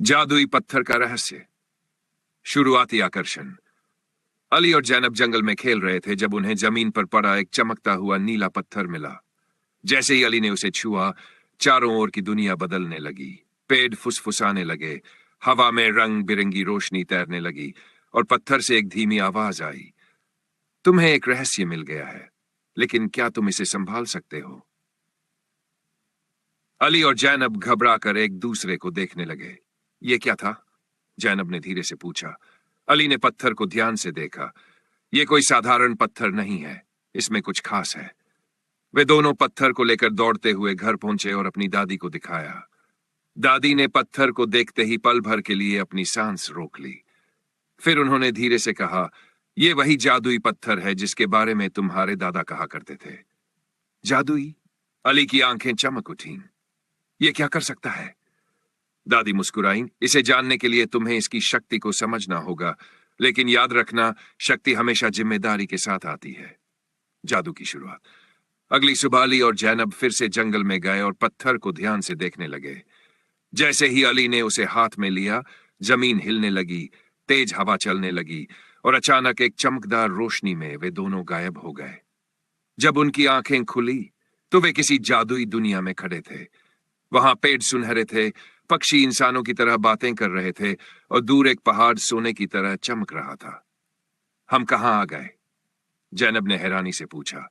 जादुई पत्थर का रहस्य। शुरुआती आकर्षण। अली और जैनब जंगल में खेल रहे थे जब उन्हें जमीन पर पड़ा एक चमकता हुआ नीला पत्थर मिला। जैसे ही अली ने उसे छुआ, चारों ओर की दुनिया बदलने लगी। पेड़ फुसफुसाने लगे, हवा में रंग बिरंगी रोशनी तैरने लगी और पत्थर से एक धीमी आवाज आई, तुम्हें एक रहस्य मिल गया है, लेकिन क्या तुम इसे संभाल सकते हो? अली और जैनब घबरा कर एक दूसरे को देखने लगे। ये क्या था? जैनब ने धीरे से पूछा। अली ने पत्थर को ध्यान से देखा। यह कोई साधारण पत्थर नहीं है, इसमें कुछ खास है। वे दोनों पत्थर को लेकर दौड़ते हुए घर पहुंचे और अपनी दादी को दिखाया। दादी ने पत्थर को देखते ही पल भर के लिए अपनी सांस रोक ली। फिर उन्होंने धीरे से कहा, यह वही जादुई पत्थर है जिसके बारे में तुम्हारे दादा कहा करते थे। जादुई? अली की आंखें चमक उठीं। यह क्या कर सकता है? दादी मुस्कुराई। इसे जानने के लिए तुम्हें इसकी शक्ति को समझना होगा, लेकिन याद रखना, शक्ति हमेशा जिम्मेदारी के साथ आती है। जादू की शुरुआत। अगली सुबह अली और जैनब फिर से जंगल में गए और पत्थर को ध्यान से देखने लगे। जैसे ही अली ने उसे हाथ में लिया, जमीन हिलने लगी, तेज हवा चलने लगी और अचानक एक चमकदार रोशनी में वे दोनों गायब हो गए। जब उनकी आंखें खुली तो वे किसी जादुई दुनिया में खड़े थे। वहां पेड़ सुनहरे थे, पक्षी इंसानों की तरह बातें कर रहे थे और दूर एक पहाड़ सोने की तरह चमक रहा था। हम कहां आ गए? जैनब ने हैरानी से पूछा।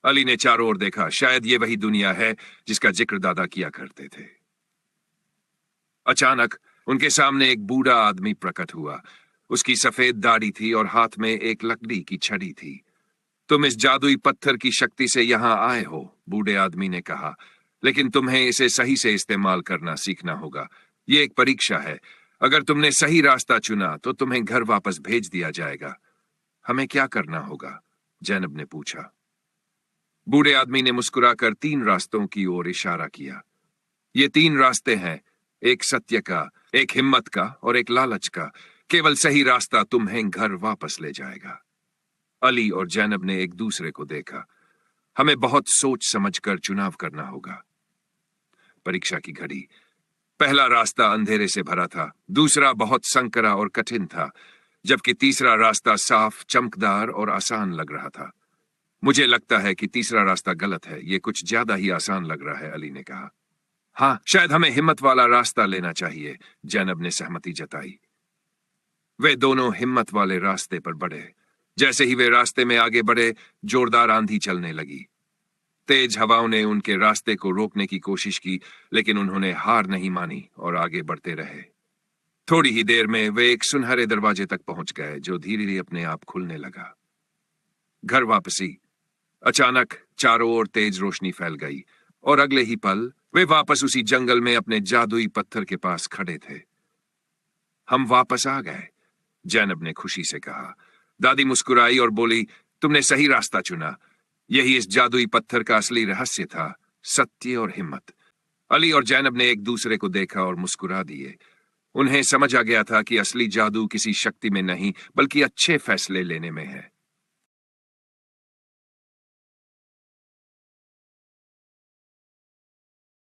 अली ने चारों ओर देखा। शायद ये वही दुनिया है जिसका जिक्र दादा किया करते थे। अचानक उनके सामने एक बूढ़ा आदमी प्रकट हुआ। उसकी सफेद दाढ़ी थी और हाथ में एक लकड़ी की छड़ी थी। तुम इस जादुई पत्थर की शक्ति से यहां आए हो, बूढ़े आदमी ने कहा, लेकिन तुम्हें इसे सही से इस्तेमाल करना सीखना होगा। यह एक परीक्षा है। अगर तुमने सही रास्ता चुना तो तुम्हें घर वापस भेज दिया जाएगा। हमें क्या करना होगा? जैनब ने पूछा। बूढ़े आदमी ने मुस्कुराकर 3 रास्तों की ओर इशारा किया। ये 3 रास्ते हैं, एक सत्य का, एक हिम्मत का और एक लालच का। केवल सही रास्ता तुम्हें घर वापस ले जाएगा। अली और जैनब ने एक दूसरे को देखा। हमें बहुत सोच समझकर चुनाव करना होगा। परीक्षा की घड़ी। पहला रास्ता अंधेरे से भरा था, दूसरा बहुत संकरा और कठिन था, जबकि तीसरा रास्ता साफ, चमकदार और आसान लग रहा था। मुझे लगता है कि तीसरा रास्ता गलत है, यह कुछ ज्यादा ही आसान लग रहा है, अली ने कहा। हाँ, शायद हमें हिम्मत वाला रास्ता लेना चाहिए, जैनब ने सहमति जताई। वे दोनों हिम्मत वाले रास्ते पर बढ़े। जैसे ही वे रास्ते में आगे बढ़े, जोरदार आंधी चलने लगी। तेज हवाओं ने उनके रास्ते को रोकने की कोशिश की, लेकिन उन्होंने हार नहीं मानी और आगे बढ़ते रहे। थोड़ी ही देर में वे एक सुनहरे दरवाजे तक पहुंच गए, जो धीरे धीरे अपने आप खुलने लगा। घर वापसी। अचानक चारों ओर तेज रोशनी फैल गई और अगले ही पल वे वापस उसी जंगल में अपने जादुई पत्थर के पास खड़े थे। हम वापस आ गए, जैनब ने खुशी से कहा। दादी मुस्कुराई और बोली, तुमने सही रास्ता चुना। यही इस जादुई पत्थर का असली रहस्य था, सत्य और हिम्मत। अली और जैनब ने एक दूसरे को देखा और मुस्कुरा दिए। उन्हें समझ आ गया था कि असली जादू किसी शक्ति में नहीं, बल्कि अच्छे फैसले लेने में है।